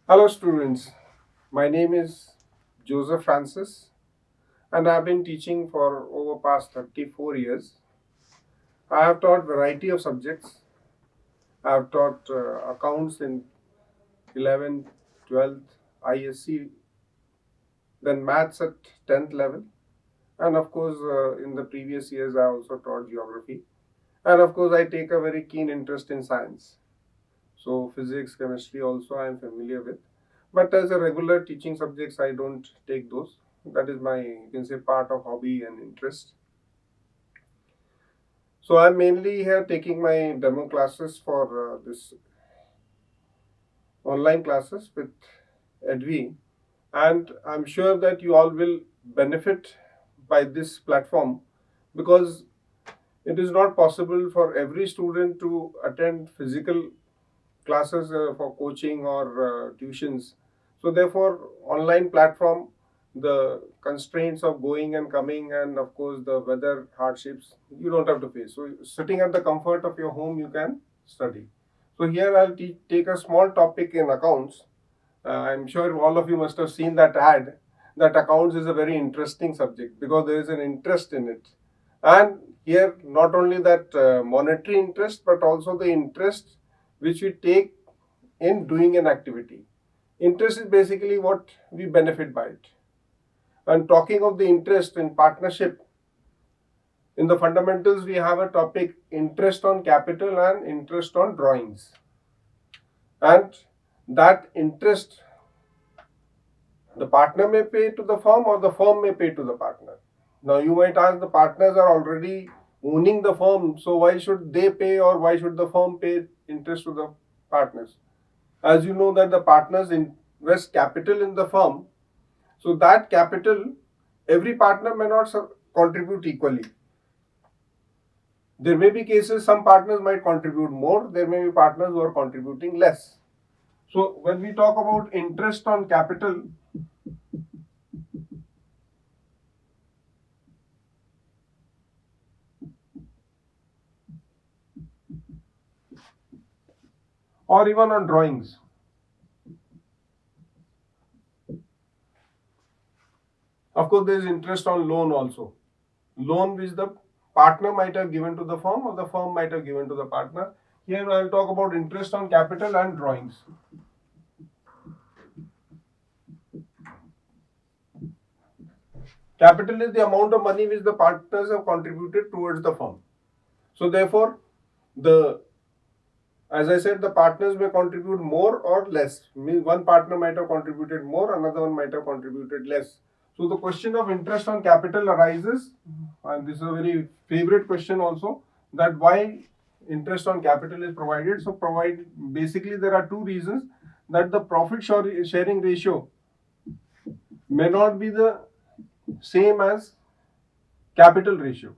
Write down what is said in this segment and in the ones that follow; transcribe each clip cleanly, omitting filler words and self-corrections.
Hello students, my name is Joseph Francis and I have been teaching for over past 34 years. I have taught variety of subjects. I have taught accounts in 11th, 12th, ISC, then maths at 10th level, and of course in the previous years I also taught geography, and of course I take a very keen interest in science. So physics, chemistry also I am familiar with. But as a regular teaching subjects, I don't take those. That is my, you can say, part of hobby and interest. So I'm mainly here taking my demo classes for this online classes with Edvi, and I'm sure that you all will benefit by this platform because it is not possible for every student to attend physical classes for coaching or tuitions. So therefore, online platform, the constraints of going and coming, and of course the weather hardships, you don't have to face. So sitting at the comfort of your home, you can study. So here I'll take a small topic in accounts. I'm sure all of you must have seen that ad that accounts is a very interesting subject because there is an interest in it. And here, not only that monetary interest, but also the interest which we take in doing an activity. Interest is basically what we benefit by it. And talking of the interest in partnership, in the fundamentals, we have a topic interest on capital and interest on drawings. And that interest, the partner may pay to the firm or the firm may pay to the partner. Now, you might ask, the partners are already owning the firm, so why should they pay or why should the firm pay interest to the partners? As you know that the partners invest capital in the firm, so that capital, every partner may not contribute equally. There may be cases some partners might contribute more, there may be partners who are contributing less. So when we talk about interest on capital, or even on drawings, of course there is interest on loan also. Loan which the partner might have given to the firm or the firm might have given to the partner. Here I will talk about interest on capital and drawings. Capital is the amount of money which the partners have contributed towards the firm. So therefore, the as I said, the partners may contribute more or less. One partner might have contributed more, another one might have contributed less. So the question of interest on capital arises, and this is a very favorite question also, that why interest on capital is provided. So basically there are two reasons, that the profit sharing ratio may not be the same as capital ratio.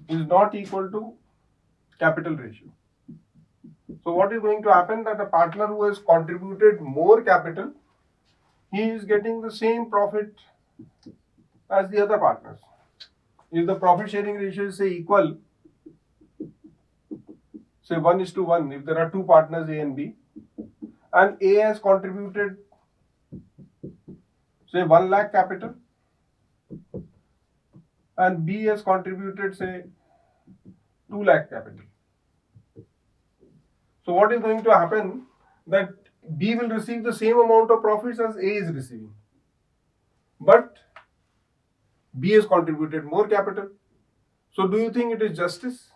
Is not equal to capital ratio. So what is going to happen, that a partner who has contributed more capital, he is getting the same profit as the other partners. If the profit sharing ratio is say equal, say 1:1, if there are two partners A and B, and A has contributed say 1 lakh capital and B has contributed say 2 lakh capital. So what is going to happen, that B will receive the same amount of profits as A is receiving. But B has contributed more capital. So do you think it is justice?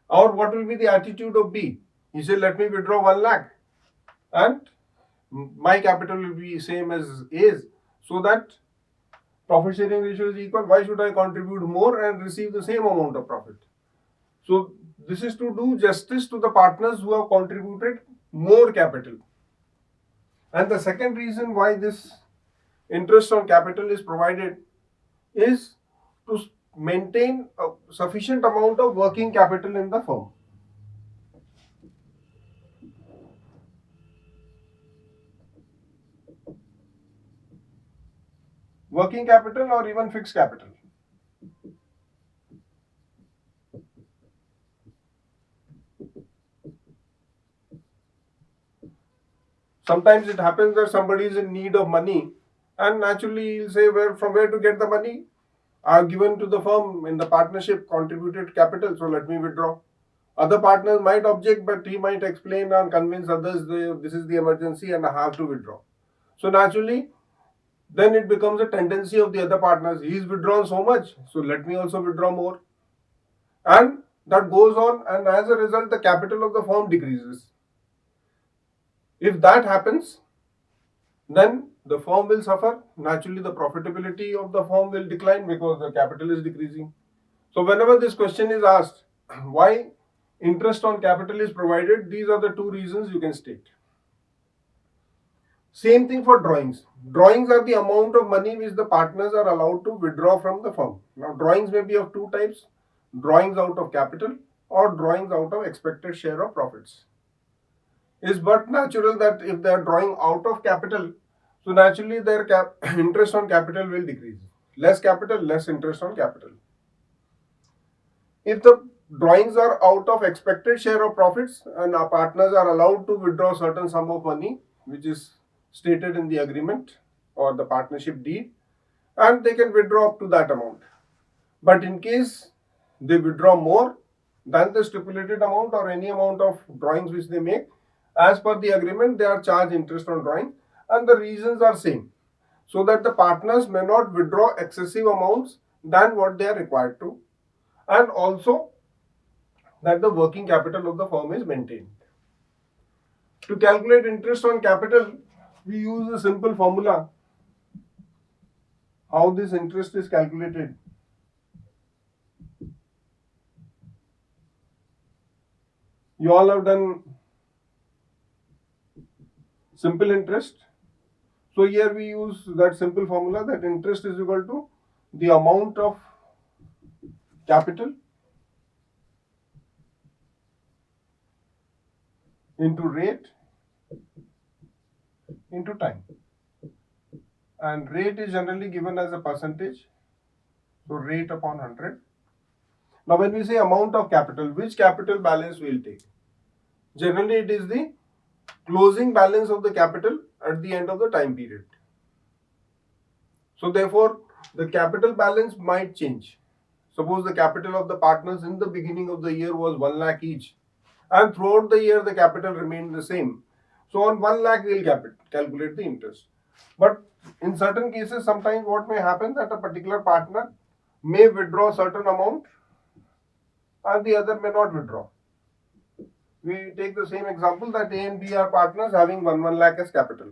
Or what will be the attitude of B? He said, let me withdraw 1 lakh and my capital will be same as A's, so that profit sharing ratio is equal. Why should I contribute more and receive the same amount of profit? So this is to do justice to the partners who have contributed more capital. And the second reason why this interest on capital is provided is to maintain a sufficient amount of working capital in the firm. Working capital or even fixed capital. Sometimes it happens that somebody is in need of money, and naturally he'll say, from where to get the money? I've given to the firm in the partnership contributed capital, so let me withdraw. Other partners might object, but he might explain and convince others this is the emergency and I have to withdraw. So naturally, then it becomes a tendency of the other partners. He's withdrawn so much, so let me also withdraw more. And that goes on, and as a result, the capital of the firm decreases. If that happens, then the firm will suffer. Naturally, the profitability of the firm will decline because the capital is decreasing. So, whenever this question is asked, why interest on capital is provided, these are the two reasons you can state. Same thing for drawings. Drawings are the amount of money which the partners are allowed to withdraw from the firm. Now, drawings may be of two types: drawings out of capital or drawings out of expected share of profits. It's but natural that if they are drawing out of capital, so naturally their interest on capital will decrease. Less capital, less interest on capital. If the drawings are out of expected share of profits and our partners are allowed to withdraw certain sum of money, which is stated in the agreement or the partnership deed, and they can withdraw up to that amount. But in case they withdraw more than the stipulated amount or any amount of drawings which they make, as per the agreement, they are charged interest on drawing, and the reasons are same, so that the partners may not withdraw excessive amounts than what they are required to, and also that the working capital of the firm is maintained. To calculate interest on capital, we use a simple formula. How this interest is calculated? You all have done simple interest. So here we use that simple formula, that interest is equal to the amount of capital into rate into time. And rate is generally given as a percentage. So rate upon 100. Now when we say amount of capital, which capital balance we will take? Generally it is the closing balance of the capital at the end of the time period. So therefore, the capital balance might change. Suppose the capital of the partners in the beginning of the year was 1 lakh each, and throughout the year the capital remained the same. So on 1 lakh we will calculate the interest. But in certain cases, sometimes what may happen that a particular partner may withdraw certain amount and the other may not withdraw. We take the same example that A and B are partners having 1 lakh as capital.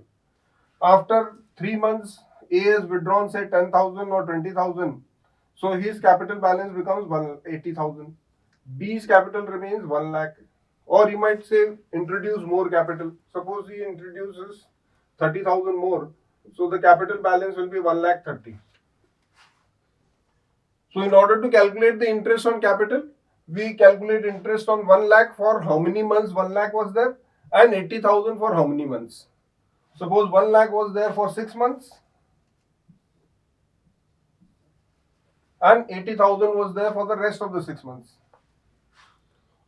After 3 months, A has withdrawn say 10,000 or 20,000. So his capital balance becomes 180,000. B's capital remains 1 lakh. Or he might say introduce more capital. Suppose he introduces 30,000 more. So the capital balance will be 1 lakh 30. So in order to calculate the interest on capital, we calculate interest on 1 lakh for how many months 1 lakh was there, and 80,000 for how many months. Suppose 1 lakh was there for 6 months and 80,000 was there for the rest of the 6 months.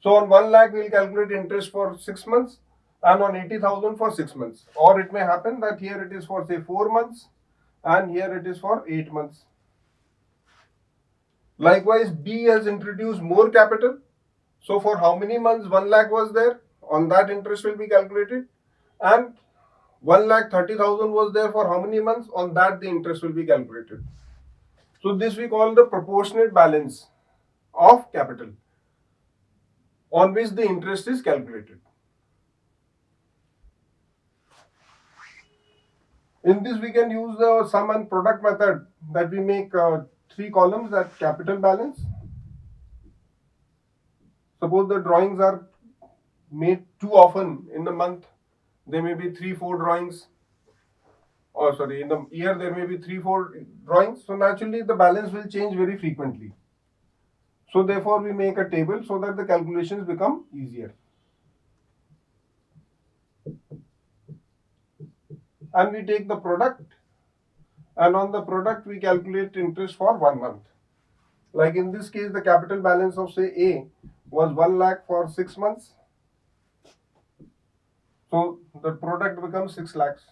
So on 1 lakh we will calculate interest for 6 months and on 80,000 for 6 months. Or it may happen that here it is for say 4 months and here it is for 8 months. Likewise, B has introduced more capital. So for how many months 1 lakh was there, on that interest will be calculated, and 1 lakh 30,000 was there for how many months, on that the interest will be calculated. So this we call the proportionate balance of capital on which the interest is calculated. In this we can use the sum and product method, that we make 3 columns, that capital balance. Suppose the drawings are made too often in the month, there may be 3-4 drawings, or sorry, in the year there may be 3-4 drawings, so naturally the balance will change very frequently. So therefore we make a table so that the calculations become easier. And we take the product, and on the product we calculate interest for 1 month. Like in this case, the capital balance of say A was 1 lakh for 6 months. So the product becomes 6 lakhs.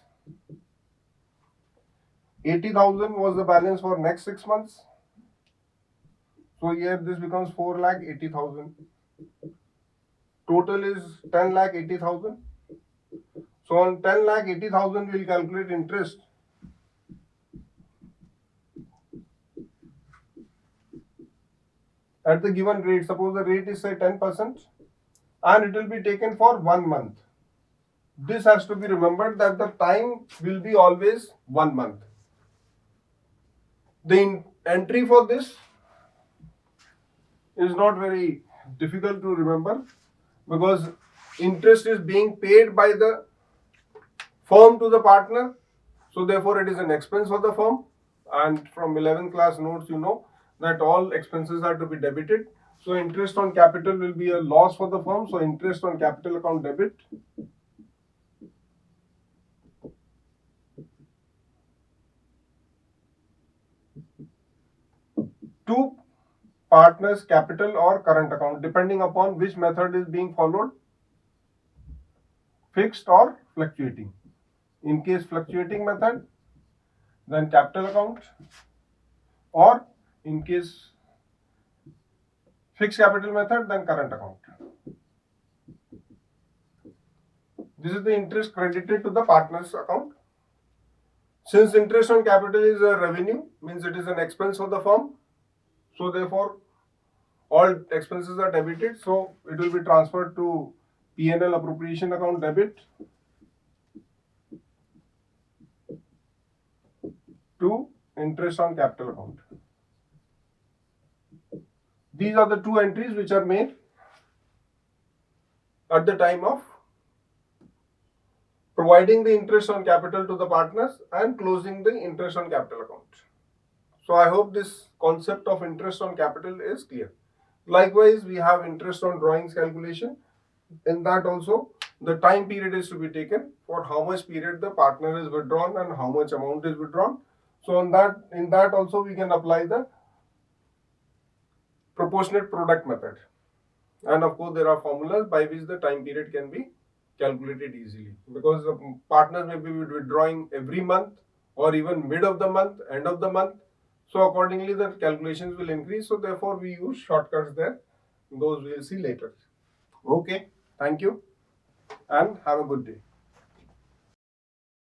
80,000 was the balance for next 6 months. So here this becomes 4 lakh 80,000. Total is 10 lakh 80,000. So on 10 lakh 80,000 we'll calculate interest. At the given rate, suppose the rate is say 10% and it will be taken for 1 month. This has to be remembered that the time will be always 1 month. The entry for this is not very difficult to remember because interest is being paid by the firm to the partner. So therefore it is an expense for the firm, and from 11th class notes you know that all expenses are to be debited. So interest on capital will be a loss for the firm. So interest on capital account debit. To partners capital or current account, depending upon which method is being followed, fixed or fluctuating. In case fluctuating method, then capital account, or in case fixed capital method, then current account. This is the interest credited to the partner's account. Since interest on capital is a revenue, means it is an expense for the firm. So therefore, all expenses are debited. So it will be transferred to P&L appropriation account debit to interest on capital account. These are the two entries which are made at the time of providing the interest on capital to the partners and closing the interest on capital account. So I hope this concept of interest on capital is clear. Likewise, we have interest on drawings calculation. In that also, the time period is to be taken for how much period the partner is withdrawn and how much amount is withdrawn. So in that also we can apply the proportionate product method. And of course, there are formulas by which the time period can be calculated easily, because the partners may be withdrawing every month or even mid of the month, end of the month. So accordingly, the calculations will increase. So therefore, we use shortcuts there. Those we'll see later. Okay, thank you and have a good day.